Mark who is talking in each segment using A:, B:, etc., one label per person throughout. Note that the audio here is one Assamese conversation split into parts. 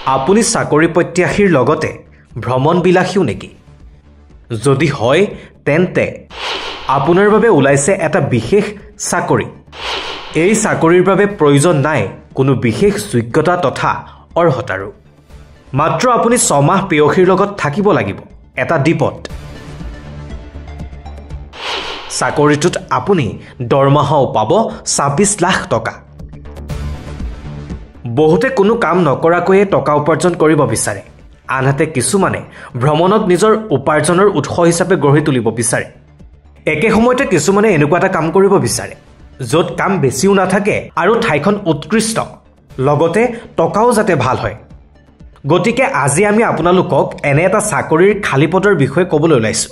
A: আপুনি চাকৰি প্ৰত্যাশীৰ লগতে ভ্ৰমণ বিলাসীও নেকি? যদি হয় তেন্তে আপোনাৰ বাবে ওলাইছে এটা বিশেষ চাকৰি। এই চাকৰিৰ বাবে প্ৰয়োজন নাই কোনো বিশেষ যোগ্যতা তথা অৰ্হতাৰো। মাত্ৰ আপুনি 6 মাহ পেয়সীৰ লগত থাকিব লাগিব এটা দ্বীপত। চাকৰিটোত আপুনি দৰমহাও পাব 26 লাখ টকা। বহুতে কোনো কাম নকৰাকৈয়ে টকা উপাৰ্জন কৰিব বিচাৰে, আনহাতে কিছুমানে ভ্ৰমণক নিজৰ উপাৰ্জনৰ উৎস হিচাপে গঢ়ি তুলিব বিচাৰে। একে সময়তে কিছুমানে এনেকুৱা এটা কাম কৰিব বিচাৰে য'ত কাম বেছিও নাথাকে আৰু ঠাইখন উৎকৃষ্ট, লগতে টকাও যাতে ভাল হয়। গতিকে আজি আমি আপোনালোকক এনে এটা চাকৰিৰ খালী পদৰ বিষয়ে ক'বলৈ ওলাইছোঁ।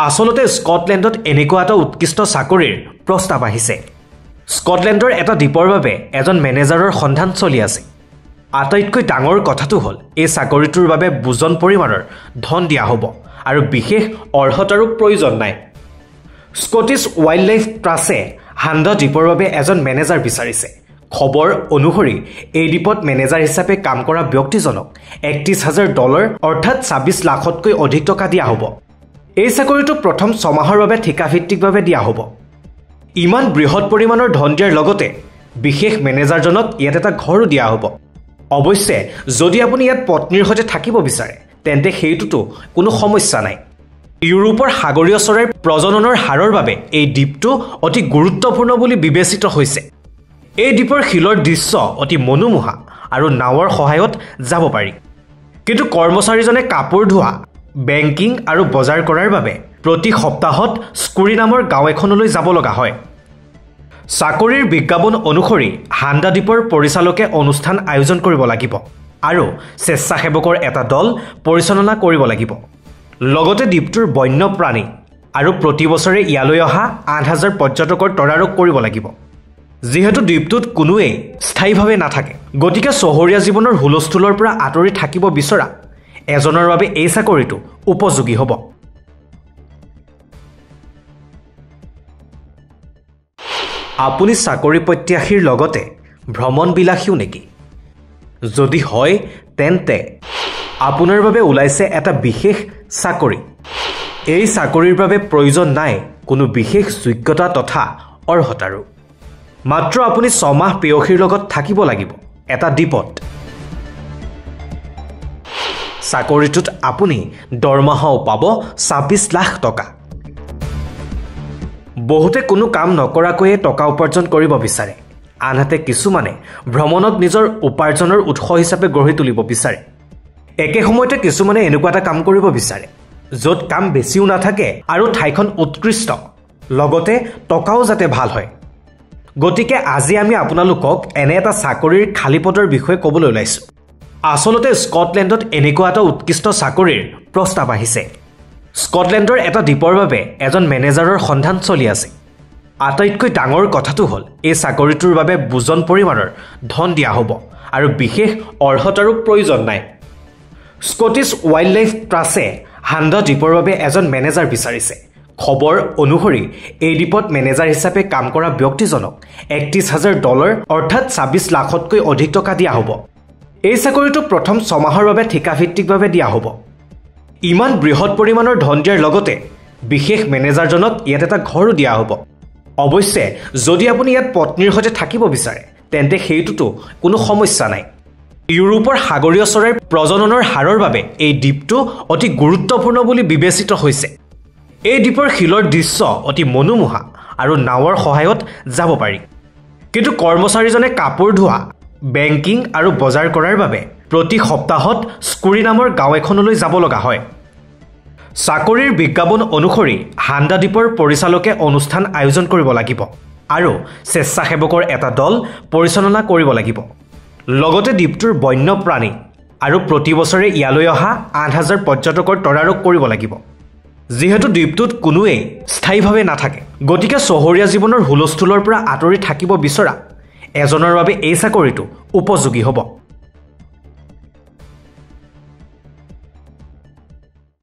A: আচলতে স্কটলেণ্ডত এনেকুৱা এটা উৎকৃষ্ট চাকৰিৰ প্ৰস্তাৱ আহিছে। স্কটলেণ্ডৰ এটা দ্বীপৰ বাবে এজন মেনেজাৰৰ সন্ধান চলি আছে। আটাইতকৈ ডাঙৰ কথাটো হ'ল এই চাকৰিটোৰ বাবে বুজন পৰিমাণৰ ধন দিয়া হ'ব আৰু বিশেষ অৰ্হতাৰো প্ৰয়োজন নাই। স্কটিছ ৱাইল্ড লাইফ ট্ৰাষ্টে হাণ্ডা দ্বীপৰ বাবে এজন মেনেজাৰ বিচাৰিছে। খবৰ অনুসৰি এই দ্বীপত মেনেজাৰ হিচাপে কাম কৰা ব্যক্তিজনক $31,000 অৰ্থাৎ 26 লাখতকৈ অধিক টকা দিয়া হ'ব। এই চাকৰিটো প্ৰথম 6 মাহৰ বাবে ঠিকাভিত্তিকভাৱে দিয়া হ'ব। ইমান বৃহৎ পৰিমাণৰ ধন দিয়াৰ লগতে বিশেষ মেনেজাৰজনক ইয়াত এটা ঘৰো দিয়া হ'ব। অৱশ্যে যদি আপুনি ইয়াত পত্নীৰ সৈতে থাকিব বিচাৰে তেন্তে সেইটোতো কোনো সমস্যা নাই। ইউৰোপৰ সাগৰীয় চৰাইৰ প্ৰজননৰ হাৰৰ বাবে এই দ্বীপটো অতি গুৰুত্বপূৰ্ণ বুলি বিবেচিত হৈছে। এই দ্বীপৰ শিলৰ দৃশ্য অতি মনোমোহা আৰু নাৱৰ সহায়ত যাব পাৰি। কিন্তু কৰ্মচাৰীজনে কাপোৰ ধোৱা, বেংকিং আৰু বজাৰ কৰাৰ বাবে প্ৰতি সপ্তাহত স্কুৰি নামৰ গাঁও এখনলৈ যাব লগা হয়। চাকৰিৰ বিজ্ঞাপন অনুসৰি হাণ্ডা দ্বীপৰ পৰিচালকে অনুষ্ঠান আয়োজন কৰিব লাগিব আৰু স্বেচ্ছাসেৱকৰ এটা দল পৰিচালনা কৰিব লাগিব। লগতে দ্বীপটোৰ বন্যপ্ৰাণী আৰু প্ৰতি বছৰে ইয়ালৈ অহা 8,000 পৰ্যটকৰ তদাৰক কৰিব লাগিব। যিহেতু দ্বীপটোত কোনোৱেই স্থায়ীভাৱে নাথাকে, গতিকে চহৰীয়া জীৱনৰ হুলস্থুলৰ পৰা আঁতৰি থাকিব বিচৰা এজনৰ বাবে এই চাকৰিটো উপযোগী হ'ব। আপুনি চাকৰি প্ৰত্যাশীৰ লগতে ভ্ৰমণ বিলাসীও নেকি? যদি হয় তেন্তে আপোনাৰ বাবে ওলাইছে এটা বিশেষ চাকৰি। এই চাকৰিৰ বাবে প্ৰয়োজন নাই কোনো বিশেষ যোগ্যতা তথা অৰ্হতাৰো। মাত্ৰ আপুনি 6 মাহ পেয়সীৰ লগত থাকিব লাগিব এটা দ্বীপত। চাকৰিটোত আপুনি দৰমহাও পাব 26 লাখ টকা। বহুতে কোনো কাম নকৰাকৈয়ে টকা উপাৰ্জন কৰিব বিচাৰে, আনহাতে কিছুমানে ভ্ৰমণক নিজৰ উপাৰ্জনৰ উৎস হিচাপে গঢ়ি তুলিব বিচাৰে। একে সময়তে কিছুমানে এনেকুৱা এটা কাম কৰিব বিচাৰে য'ত কাম বেছিও নাথাকে আৰু ঠাইখন উৎকৃষ্ট, লগতে টকাও যাতে ভাল হয়। গতিকে আজি আমি আপোনালোকক এনে এটা চাকৰিৰ খালী পদৰ বিষয়ে ক'বলৈ ওলাইছোঁ। আচলতে স্কটলেণ্ডত এনেকুৱা এটা উৎকৃষ্ট চাকৰিৰ প্ৰস্তাৱ আহিছে। স্কটলেণ্ডৰ এটা দ্বীপৰ বাবে এজন মেনেজাৰৰ সন্ধান চলি আছে। আটাইতকৈ ডাঙৰ কথাটো হ'ল এই চাকৰিটোৰ বাবে বুজন পৰিমাণৰ ধন দিয়া হ'ব আৰু বিশেষ অৰ্হতাৰো প্ৰয়োজন নাই। স্কটিছ ৱাইল্ড লাইফ ট্ৰাষ্টে হাণ্ডা দ্বীপৰ বাবে এজন মেনেজাৰ বিচাৰিছে। খবৰ অনুসৰি এই দ্বীপত মেনেজাৰ হিচাপে কাম কৰা ব্যক্তিজনক $31,000 অৰ্থাৎ 26 লাখতকৈ অধিক টকা দিয়া হ'ব। এই চাকৰিটো প্ৰথম 6 মাহৰ বাবে ঠিকাভিত্তিকভাৱে দিয়া হ'ব। ইমান বৃহৎ পৰিমাণৰ ধন দিয়াৰ লগতে বিশেষ মেনেজাৰজনক ইয়াত এটা ঘৰো দিয়া হ'ব। অৱশ্যে যদি আপুনি ইয়াত পত্নীৰ সৈতে থাকিব বিচাৰে তেন্তে সেইটোতো কোনো সমস্যা নাই। ইউৰোপৰ সাগৰীয় চৰাইৰ প্ৰজননৰ হাৰৰ বাবে এই দ্বীপটো অতি গুৰুত্বপূৰ্ণ বুলি বিবেচিত হৈছে। এই দ্বীপৰ শিলৰ দৃশ্য অতি মনোমোহা আৰু নাৱৰ সহায়ত যাব পাৰি। কিন্তু কৰ্মচাৰীজনে কাপোৰ ধোৱা, বেংকিং আৰু বজাৰ কৰাৰ বাবে প্ৰতি সপ্তাহত স্কুৰি নামৰ গাঁও এখনলৈ যাব লগা হয়। চাকৰিৰ বিজ্ঞাপন অনুসৰি হাণ্ডা দ্বীপৰ পৰিচালকে অনুষ্ঠান আয়োজন কৰিব লাগিব আৰু স্বেচ্ছাসেৱকৰ এটা দল পৰিচালনা কৰিব লাগিব। লগতে দ্বীপটোৰ বন্যপ্ৰাণী আৰু প্ৰতি বছৰে ইয়ালৈ অহা 8,000 পৰ্যটকৰ তদাৰক কৰিব লাগিব। যিহেতু দ্বীপটোত কোনোৱেই স্থায়ীভাৱে নাথাকে, গতিকে চহৰীয়া জীৱনৰ হুলস্থুলৰ পৰা আঁতৰি থাকিব বিচৰা এজনৰ বাবে এই চাকৰিটো উপযোগী হ'ব।